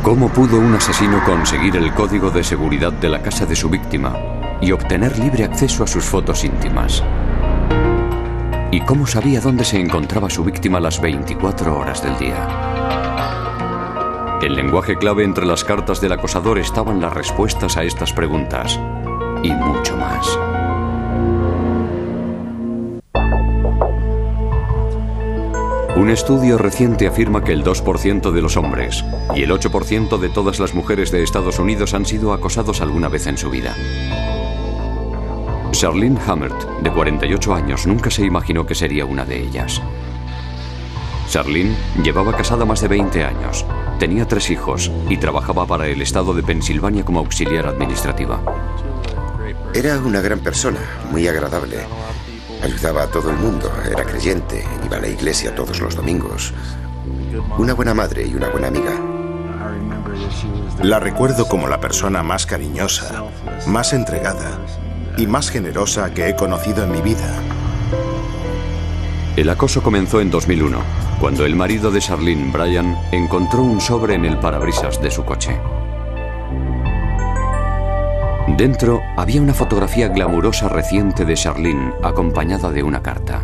¿Cómo pudo un asesino conseguir el código de seguridad de la casa de su víctima y obtener libre acceso a sus fotos íntimas? ¿Y cómo sabía dónde se encontraba su víctima las 24 horas del día? El lenguaje clave entre las cartas del acosador estaban las respuestas a estas preguntas y mucho más. Un estudio reciente afirma que el 2% de los hombres y el 8% de todas las mujeres de Estados Unidos han sido acosados alguna vez en su vida. Charlene Hummert, de 48 años, nunca se imaginó que sería una de ellas. Charlene llevaba casada más de 20 años, tenía 3 hijos y trabajaba para el estado de Pensilvania como auxiliar administrativa. Era una gran persona, muy agradable. Ayudaba a todo el mundo, era creyente, iba a la iglesia todos los domingos. Una buena madre y una buena amiga. La recuerdo como la persona más cariñosa, más entregada y más generosa que he conocido en mi vida. El acoso comenzó en 2001, cuando el marido de Charlene, Brian, encontró un sobre en el parabrisas de su coche. Dentro había una fotografía glamurosa reciente de Charlene, acompañada de una carta.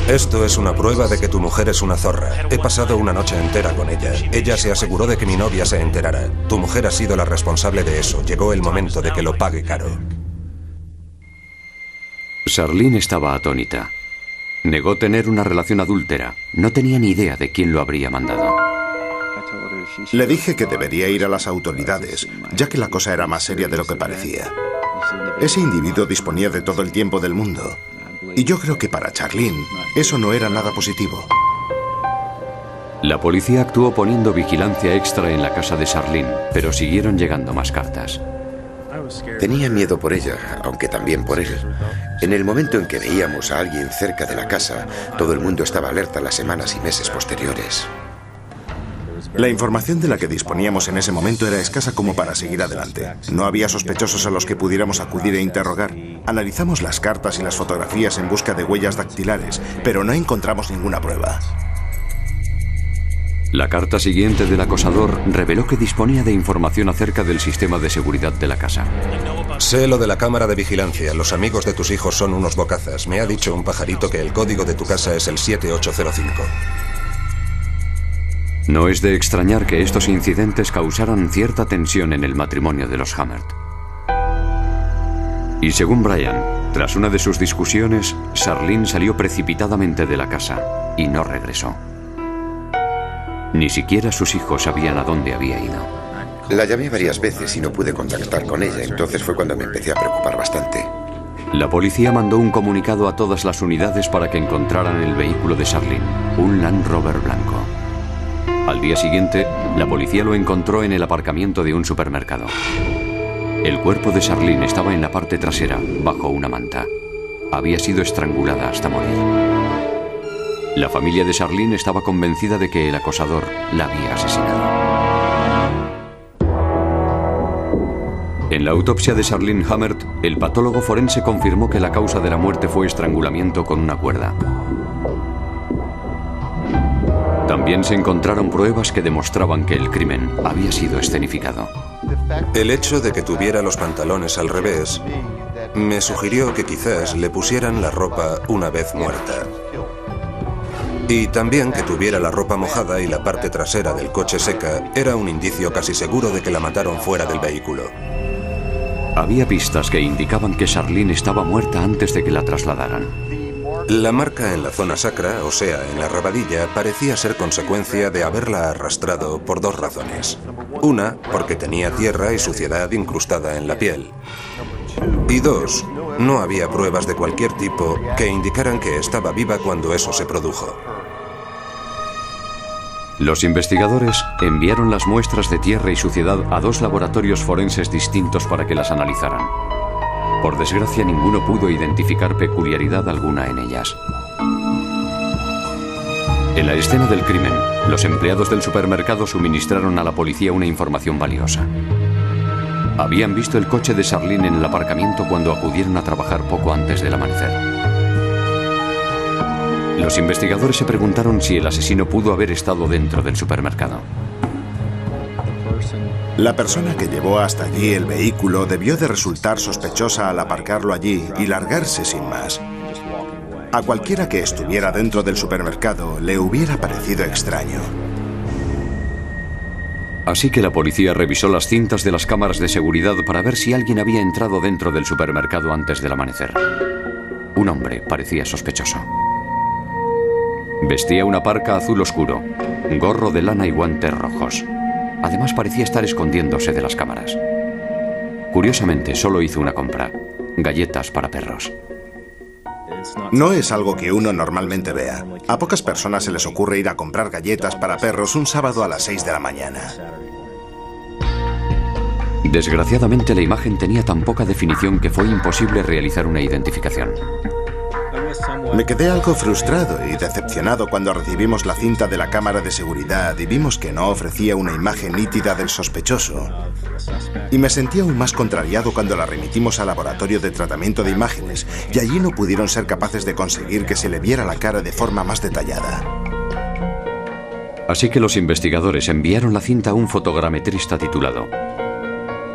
Esto es una prueba de que tu mujer es una zorra. He pasado una noche entera con ella. Ella se aseguró de que mi novia se enterara. Tu mujer ha sido la responsable de eso. Llegó el momento de que lo pague caro. Charlene estaba atónita. Negó tener una relación adúltera. No tenía ni idea de quién lo habría mandado. Le dije que debería ir a las autoridades, ya que la cosa era más seria de lo que parecía. Ese individuo disponía de todo el tiempo del mundo. Y yo creo que para Charlene eso no era nada positivo. La policía actuó poniendo vigilancia extra en la casa de Charlene, pero siguieron llegando más cartas. Tenía miedo por ella, aunque también por él. En el momento en que veíamos a alguien cerca de la casa, todo el mundo estaba alerta las semanas y meses posteriores. La información de la que disponíamos en ese momento era escasa como para seguir adelante. No había sospechosos a los que pudiéramos acudir e interrogar. Analizamos las cartas y las fotografías en busca de huellas dactilares, pero no encontramos ninguna prueba. La carta siguiente del acosador reveló que disponía de información acerca del sistema de seguridad de la casa. Sé lo de la cámara de vigilancia. Los amigos de tus hijos son unos bocazas. Me ha dicho un pajarito que el código de tu casa es el 7805. No es de extrañar que estos incidentes causaran cierta tensión en el matrimonio de los Hummert. Y según Brian, tras una de sus discusiones, Charlene salió precipitadamente de la casa y no regresó. Ni siquiera sus hijos sabían a dónde había ido. La llamé varias veces y no pude contactar con ella, entonces fue cuando me empecé a preocupar bastante. La policía mandó un comunicado a todas las unidades para que encontraran el vehículo de Charlene, un Land Rover blanco. Al día siguiente, la policía lo encontró en el aparcamiento de un supermercado. El cuerpo de Charlene estaba en la parte trasera, bajo una manta. Había sido estrangulada hasta morir. La familia de Charlene estaba convencida de que el acosador la había asesinado. En la autopsia de Charlene Hummert, el patólogo forense confirmó que la causa de la muerte fue estrangulamiento con una cuerda. También se encontraron pruebas que demostraban que el crimen había sido escenificado. El hecho de que tuviera los pantalones al revés me sugirió que quizás le pusieran la ropa una vez muerta. Y también que tuviera la ropa mojada y la parte trasera del coche seca era un indicio casi seguro de que la mataron fuera del vehículo. Había pistas que indicaban que Charlene estaba muerta antes de que la trasladaran. La marca en la zona sacra, o sea, en la rabadilla, parecía ser consecuencia de haberla arrastrado por 2 razones. Una, porque tenía tierra y suciedad incrustada en la piel. Y 2, no había pruebas de cualquier tipo que indicaran que estaba viva cuando eso se produjo. Los investigadores enviaron las muestras de tierra y suciedad a 2 laboratorios forenses distintos para que las analizaran. Por desgracia, ninguno pudo identificar peculiaridad alguna en ellas. En la escena del crimen, los empleados del supermercado suministraron a la policía una información valiosa. Habían visto el coche de Charlene en el aparcamiento cuando acudieron a trabajar poco antes del amanecer. Los investigadores se preguntaron si el asesino pudo haber estado dentro del supermercado. La persona que llevó hasta allí el vehículo debió de resultar sospechosa al aparcarlo allí y largarse sin más. A cualquiera que estuviera dentro del supermercado le hubiera parecido extraño. Así que la policía revisó las cintas de las cámaras de seguridad para ver si alguien había entrado dentro del supermercado antes del amanecer. Un hombre parecía sospechoso. Vestía una parca azul oscuro, gorro de lana y guantes rojos. Además parecía estar escondiéndose de las cámaras. Curiosamente, solo hizo una compra: galletas para perros. No es algo que uno normalmente vea. A pocas personas se les ocurre ir a comprar galletas para perros un sábado a las 6 de la mañana. Desgraciadamente, la imagen tenía tan poca definición que fue imposible realizar una identificación. Me quedé algo frustrado y decepcionado cuando recibimos la cinta de la cámara de seguridad y vimos que no ofrecía una imagen nítida del sospechoso. Y me sentí aún más contrariado cuando la remitimos al laboratorio de tratamiento de imágenes y allí no pudieron ser capaces de conseguir que se le viera la cara de forma más detallada. Así que los investigadores enviaron la cinta a un fotogrametrista titulado.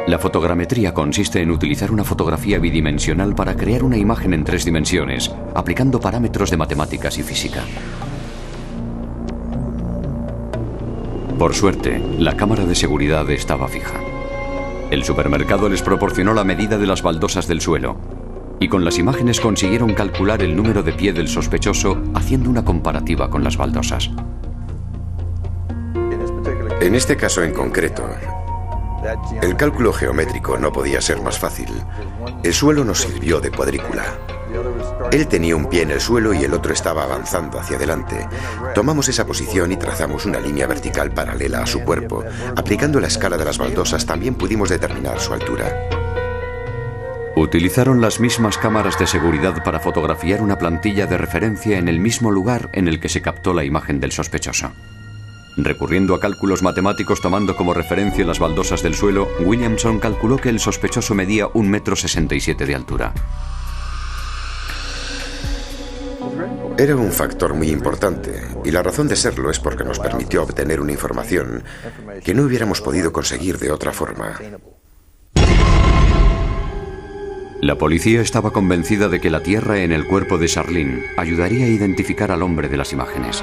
La fotogrametría consiste en utilizar una fotografía bidimensional para crear una imagen en 3 dimensiones, aplicando parámetros de matemáticas y física. Por suerte, la cámara de seguridad estaba fija. El supermercado les proporcionó la medida de las baldosas del suelo, y con las imágenes consiguieron calcular el número de pie del sospechoso haciendo una comparativa con las baldosas. En este caso en concreto, el cálculo geométrico no podía ser más fácil. El suelo nos sirvió de cuadrícula. Él tenía un pie en el suelo y el otro estaba avanzando hacia adelante. Tomamos esa posición y trazamos una línea vertical paralela a su cuerpo. Aplicando la escala de las baldosas también pudimos determinar su altura. Utilizaron las mismas cámaras de seguridad para fotografiar una plantilla de referencia en el mismo lugar en el que se captó la imagen del sospechoso. Recurriendo a cálculos matemáticos tomando como referencia las baldosas del suelo, Williamson calculó que el sospechoso medía 1,67 m de altura. Era un factor muy importante, y la razón de serlo es porque nos permitió obtener una información que no hubiéramos podido conseguir de otra forma. La policía estaba convencida de que la tierra en el cuerpo de Charlene ayudaría a identificar al hombre de las imágenes.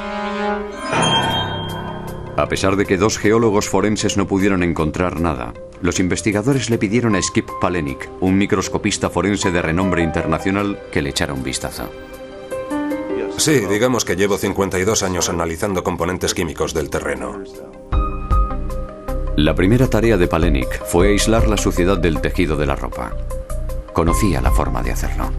A pesar de que 2 geólogos forenses no pudieron encontrar nada, los investigadores le pidieron a Skip Palahniuk, un microscopista forense de renombre internacional, que le echara un vistazo. Sí, digamos que llevo 52 años analizando componentes químicos del terreno. La primera tarea de Palahniuk fue aislar la suciedad del tejido de la ropa. Conocía la forma de hacerlo.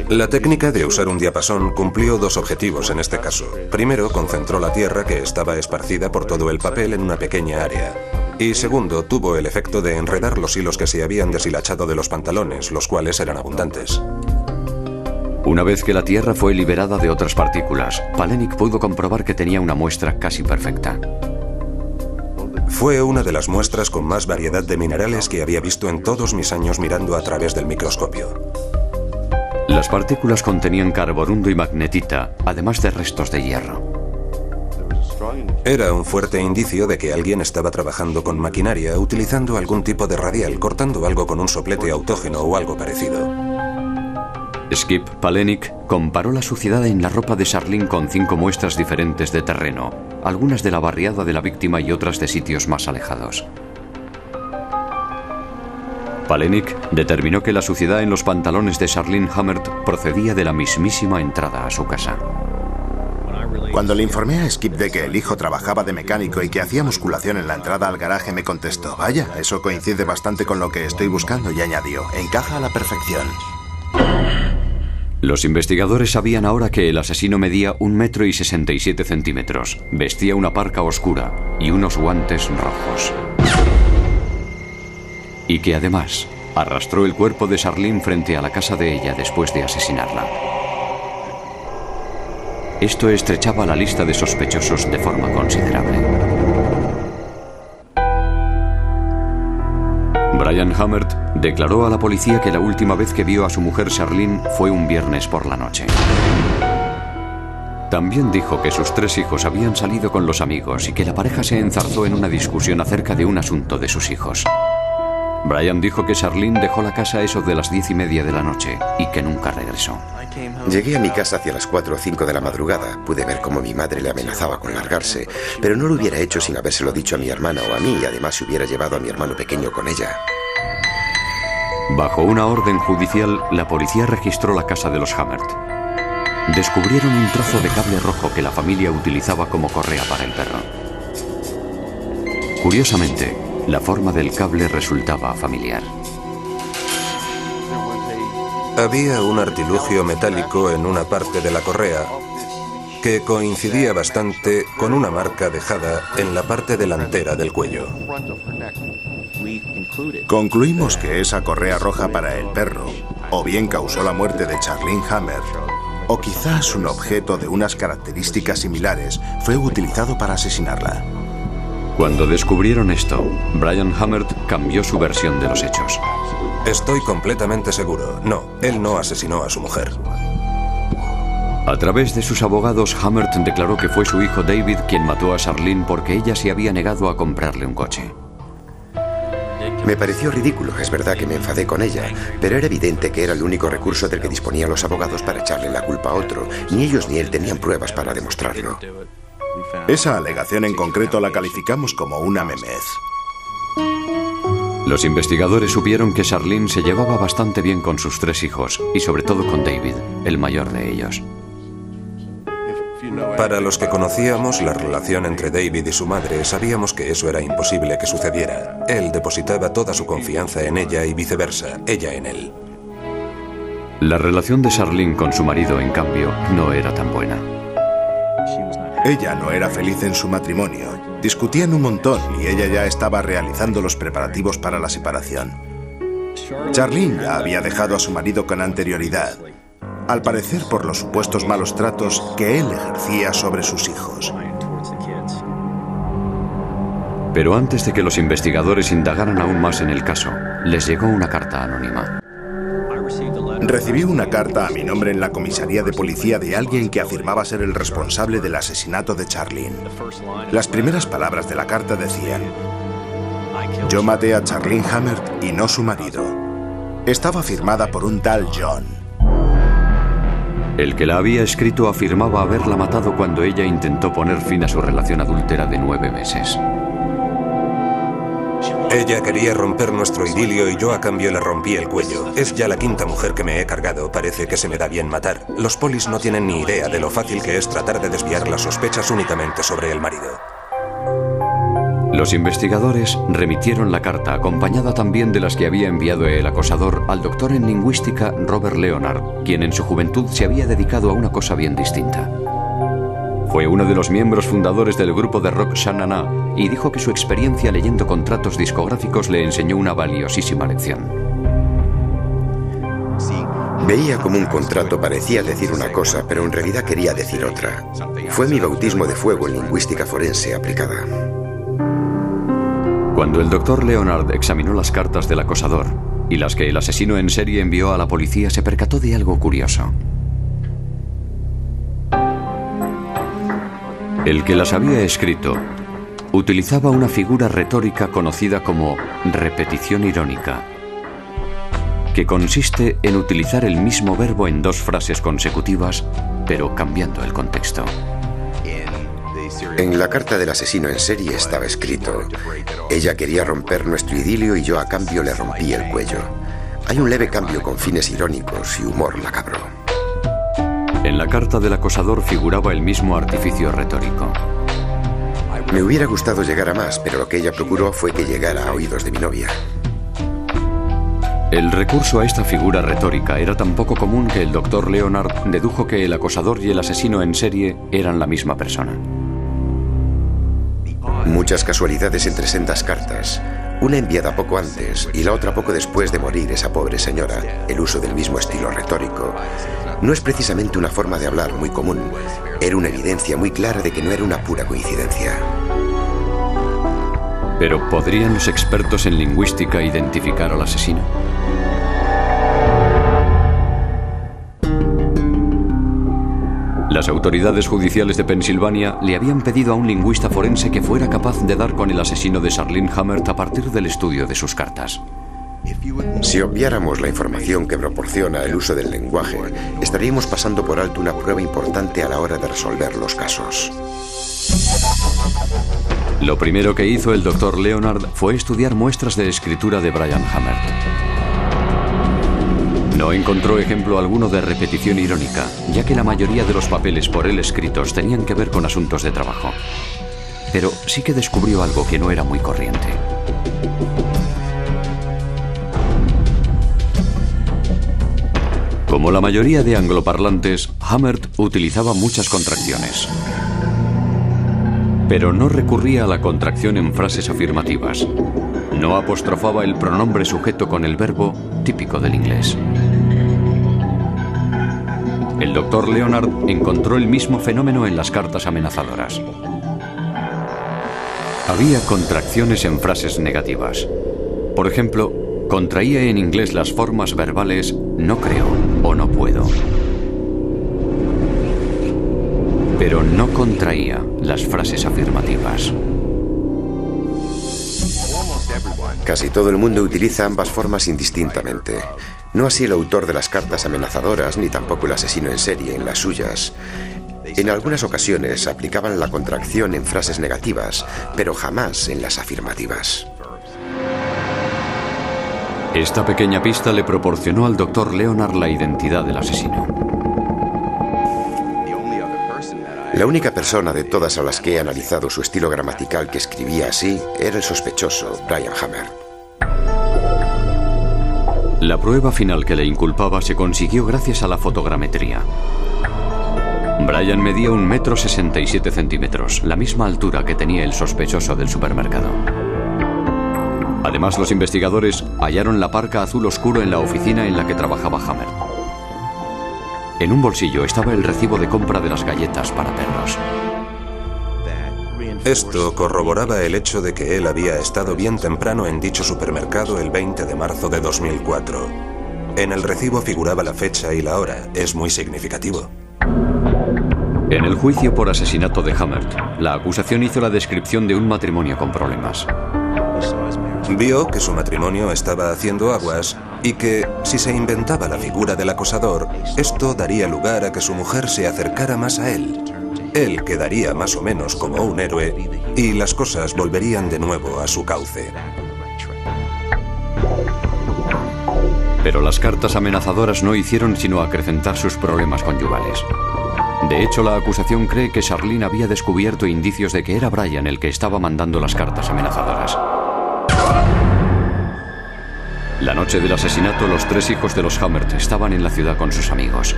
La técnica de usar un diapasón cumplió 2 objetivos en este caso. Primero, concentró la tierra que estaba esparcida por todo el papel en una pequeña área. Y segundo, tuvo el efecto de enredar los hilos que se habían deshilachado de los pantalones, los cuales eran abundantes. Una vez que la tierra fue liberada de otras partículas, Palahniuk pudo comprobar que tenía una muestra casi perfecta. Fue una de las muestras con más variedad de minerales que había visto en todos mis años mirando a través del microscopio. Las partículas contenían carborundo y magnetita, además de restos de hierro. Era un fuerte indicio de que alguien estaba trabajando con maquinaria utilizando algún tipo de radial, cortando algo con un soplete autógeno o algo parecido. Skip Palahniuk comparó la suciedad en la ropa de Charlene con 5 muestras diferentes de terreno, algunas de la barriada de la víctima y otras de sitios más alejados. Palahniuk determinó que la suciedad en los pantalones de Charlene Hummert procedía de la mismísima entrada a su casa. Cuando le informé a Skip de que el hijo trabajaba de mecánico y que hacía musculación en la entrada al garaje, me contestó: vaya, eso coincide bastante con lo que estoy buscando, y añadió: encaja a la perfección. Los investigadores sabían ahora que el asesino medía 1,67 m, vestía una parca oscura y unos guantes rojos. Y que además arrastró el cuerpo de Charlene frente a la casa de ella después de asesinarla. Esto estrechaba la lista de sospechosos de forma considerable. Brian Hummert Declaró a la policía que la última vez que vio a su mujer Charlene fue un viernes por la noche. También dijo que sus 3 hijos habían salido con los amigos y que la pareja se enzarzó en una discusión acerca de un asunto de sus hijos. Brian dijo que Charlene dejó la casa a eso de las 10:30 de la noche y que nunca regresó. Llegué a mi casa hacia las 4 o 5 de la madrugada. Pude ver cómo mi madre le amenazaba con largarse, pero no lo hubiera hecho sin habérselo dicho a mi hermana o a mí, y además se hubiera llevado a mi hermano pequeño con ella. Bajo una orden judicial, la policía registró la casa de los Hammert. Descubrieron un trozo de cable rojo que la familia utilizaba como correa para el perro. Curiosamente, la forma del cable resultaba familiar. Había un artilugio metálico en una parte de la correa que coincidía bastante con una marca dejada en la parte delantera del cuello. Concluimos que esa correa roja para el perro o bien causó la muerte de Charlene Hammert, o quizás un objeto de unas características similares fue utilizado para asesinarla. Cuando descubrieron esto, Brian Hammert cambió su versión de los hechos. Estoy completamente seguro. No, él no asesinó a su mujer. A través de sus abogados, Hammert declaró que fue su hijo David quien mató a Charlene porque ella se había negado a comprarle un coche. Me pareció ridículo, es verdad que me enfadé con ella, pero era evidente que era el único recurso del que disponían los abogados para echarle la culpa a otro. Ni ellos ni él tenían pruebas para demostrarlo. Esa alegación en concreto la calificamos como una memez. Los investigadores supieron que Charlene se llevaba bastante bien con sus 3 hijos y sobre todo con David, el mayor de ellos. Para los que conocíamos la relación entre David y su madre, sabíamos que eso era imposible que sucediera. Él depositaba toda su confianza en ella y viceversa, ella en él. La relación de Charlene con su marido, en cambio, no era tan buena. Ella no era feliz en su matrimonio. Discutían un montón y ella ya estaba realizando los preparativos para la separación. Charlene ya había dejado a su marido con anterioridad, al parecer por los supuestos malos tratos que él ejercía sobre sus hijos. Pero antes de que los investigadores indagaran aún más en el caso, les llegó una carta anónima. Recibí una carta a mi nombre en la comisaría de policía de alguien que afirmaba ser el responsable del asesinato de Charlene. Las primeras palabras de la carta decían: yo maté a Charlene Hammert y no su marido. Estaba firmada por un tal John. El que la había escrito afirmaba haberla matado cuando ella intentó poner fin a su relación adúltera de 9 meses. Ella quería romper nuestro idilio y yo a cambio le rompí el cuello. Es ya la 5ª mujer que me he cargado. Parece que se me da bien matar. Los polis no tienen ni idea de lo fácil que es tratar de desviar las sospechas únicamente sobre el marido. Los investigadores remitieron la carta, acompañada también de las que había enviado el acosador al doctor en lingüística Robert Leonard, quien en su juventud se había dedicado a una cosa bien distinta. Fue uno de los miembros fundadores del grupo de rock Sha Na Na y dijo que su experiencia leyendo contratos discográficos le enseñó una valiosísima lección. Veía como un contrato parecía decir una cosa, pero en realidad quería decir otra. Fue mi bautismo de fuego en lingüística forense aplicada. Cuando el doctor Leonard examinó las cartas del acosador y las que el asesino en serie envió a la policía, se percató de algo curioso. El que las había escrito utilizaba una figura retórica conocida como repetición irónica, que consiste en utilizar el mismo verbo en 2 frases consecutivas, pero cambiando el contexto. En la carta del asesino en serie estaba escrito: ella quería romper nuestro idilio y yo a cambio le rompí el cuello. Hay un leve cambio con fines irónicos y humor macabro. En la carta del acosador figuraba el mismo artificio retórico. Me hubiera gustado llegar a más, pero lo que ella procuró fue que llegara a oídos de mi novia. El recurso a esta figura retórica era tan poco común que el doctor Leonard dedujo que el acosador y el asesino en serie eran la misma persona. Muchas casualidades entre sendas cartas, una enviada poco antes y la otra poco después de morir esa pobre señora, el uso del mismo estilo retórico. No es precisamente una forma de hablar muy común, era una evidencia muy clara de que no era una pura coincidencia. Pero ¿podrían los expertos en lingüística identificar al asesino? Las autoridades judiciales de Pensilvania le habían pedido a un lingüista forense que fuera capaz de dar con el asesino de Charlene Hamert a partir del estudio de sus cartas. Si obviáramos la información que proporciona el uso del lenguaje, estaríamos pasando por alto una prueba importante a la hora de resolver los casos. Lo primero que hizo el Dr. Leonard fue estudiar muestras de escritura de Brian Hamert. No encontró ejemplo alguno de repetición irónica, ya que la mayoría de los papeles por él escritos tenían que ver con asuntos de trabajo. Pero sí que descubrió algo que no era muy corriente. Como la mayoría de angloparlantes, Hamert utilizaba muchas contracciones. Pero no recurría a la contracción en frases afirmativas. No apostrofaba el pronombre sujeto con el verbo, típico del inglés. El Dr. Leonard encontró el mismo fenómeno en las cartas amenazadoras. Había contracciones en frases negativas. Por ejemplo, contraía en inglés las formas verbales no creo o no puedo. Pero no contraía las frases afirmativas. Casi todo el mundo utiliza ambas formas indistintamente. No así el autor de las cartas amenazadoras, ni tampoco el asesino en serie en las suyas. En algunas ocasiones aplicaban la contracción en frases negativas, pero jamás en las afirmativas. Esta pequeña pista le proporcionó al Dr. Leonard la identidad del asesino. La única persona de todas a las que he analizado su estilo gramatical que escribía así era el sospechoso, Brian Hamert. La prueba final que le inculpaba se consiguió gracias a la fotogrametría. Brian medía 1,67 m, la misma altura que tenía el sospechoso del supermercado. Además, los investigadores hallaron la parca azul oscuro en la oficina en la que trabajaba Hamert. En un bolsillo estaba el recibo de compra de las galletas para perros. Esto corroboraba el hecho de que él había estado bien temprano en dicho supermercado el 20 de marzo de 2004. En el recibo figuraba la fecha y la hora. Es muy significativo. En el juicio por asesinato de Hamert, la acusación hizo la descripción de un matrimonio con problemas. Vio que su matrimonio estaba haciendo aguas y que, si se inventaba la figura del acosador, esto daría lugar a que su mujer se acercara más a él. Él quedaría más o menos como un héroe y las cosas volverían de nuevo a su cauce. Pero las cartas amenazadoras no hicieron sino acrecentar sus problemas conyugales. De hecho, la acusación cree que Charlene había descubierto indicios de que era Brian el que estaba mandando las cartas amenazadoras. La noche del asesinato, los 3 hijos de los Hamert estaban en la ciudad con sus amigos.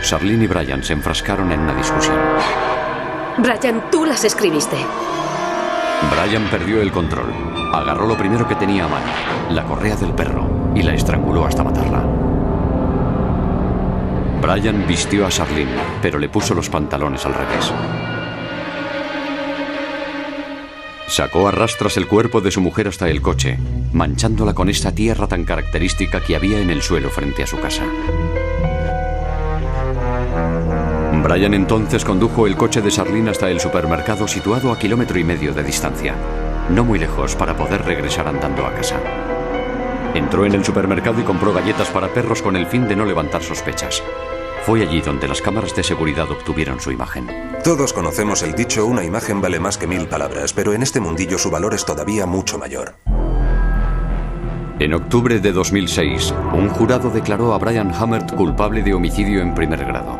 Charlene y Brian se enfrascaron en una discusión. Brian, tú las escribiste. Brian perdió el control. Agarró lo primero que tenía a mano, la correa del perro, y la estranguló hasta matarla. Brian vistió a Charlene, pero le puso los pantalones al revés. Sacó a rastras el cuerpo de su mujer hasta el coche, manchándola con esta tierra tan característica que había en el suelo frente a su casa. Brian entonces condujo el coche de Charlene hasta el supermercado situado a 1,5 kilómetros de distancia, no muy lejos para poder regresar andando a casa. Entró en el supermercado y compró galletas para perros con el fin de no levantar sospechas. Fue allí donde las cámaras de seguridad obtuvieron su imagen. Todos conocemos el dicho, una imagen vale más que 1000 palabras, pero en este mundillo su valor es todavía mucho mayor. En octubre de 2006, un jurado declaró a Brian Hamert culpable de homicidio en primer grado.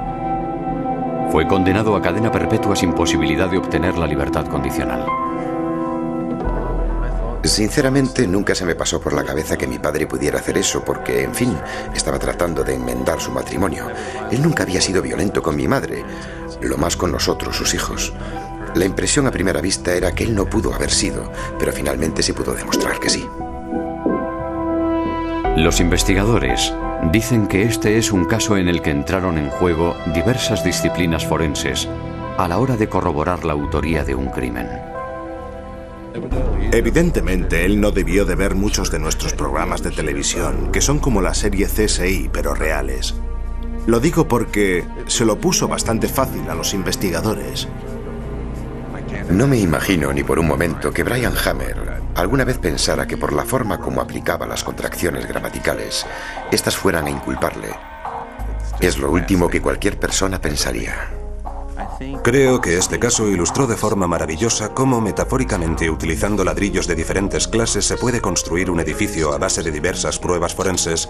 Fue condenado a cadena perpetua sin posibilidad de obtener la libertad condicional. Sinceramente, nunca se me pasó por la cabeza que mi padre pudiera hacer eso porque, en fin, estaba tratando de enmendar su matrimonio. Él nunca había sido violento con mi madre, lo más con nosotros, sus hijos. La impresión a primera vista era que él no pudo haber sido, pero finalmente se pudo demostrar que sí. Los investigadores dicen que este es un caso en el que entraron en juego diversas disciplinas forenses a la hora de corroborar la autoría de un crimen. Evidentemente, él no debió de ver muchos de nuestros programas de televisión, que son como la serie CSI, pero reales. Lo digo porque se lo puso bastante fácil a los investigadores. No me imagino ni por un momento que Brian Hammer alguna vez pensara que por la forma como aplicaba las contracciones gramaticales, estas fueran a inculparle. Es lo último que cualquier persona pensaría. Creo que este caso ilustró de forma maravillosa cómo, metafóricamente utilizando ladrillos de diferentes clases, se puede construir un edificio a base de diversas pruebas forenses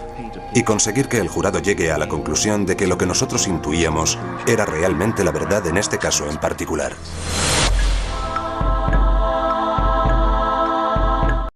y conseguir que el jurado llegue a la conclusión de que lo que nosotros intuíamos era realmente la verdad en este caso en particular.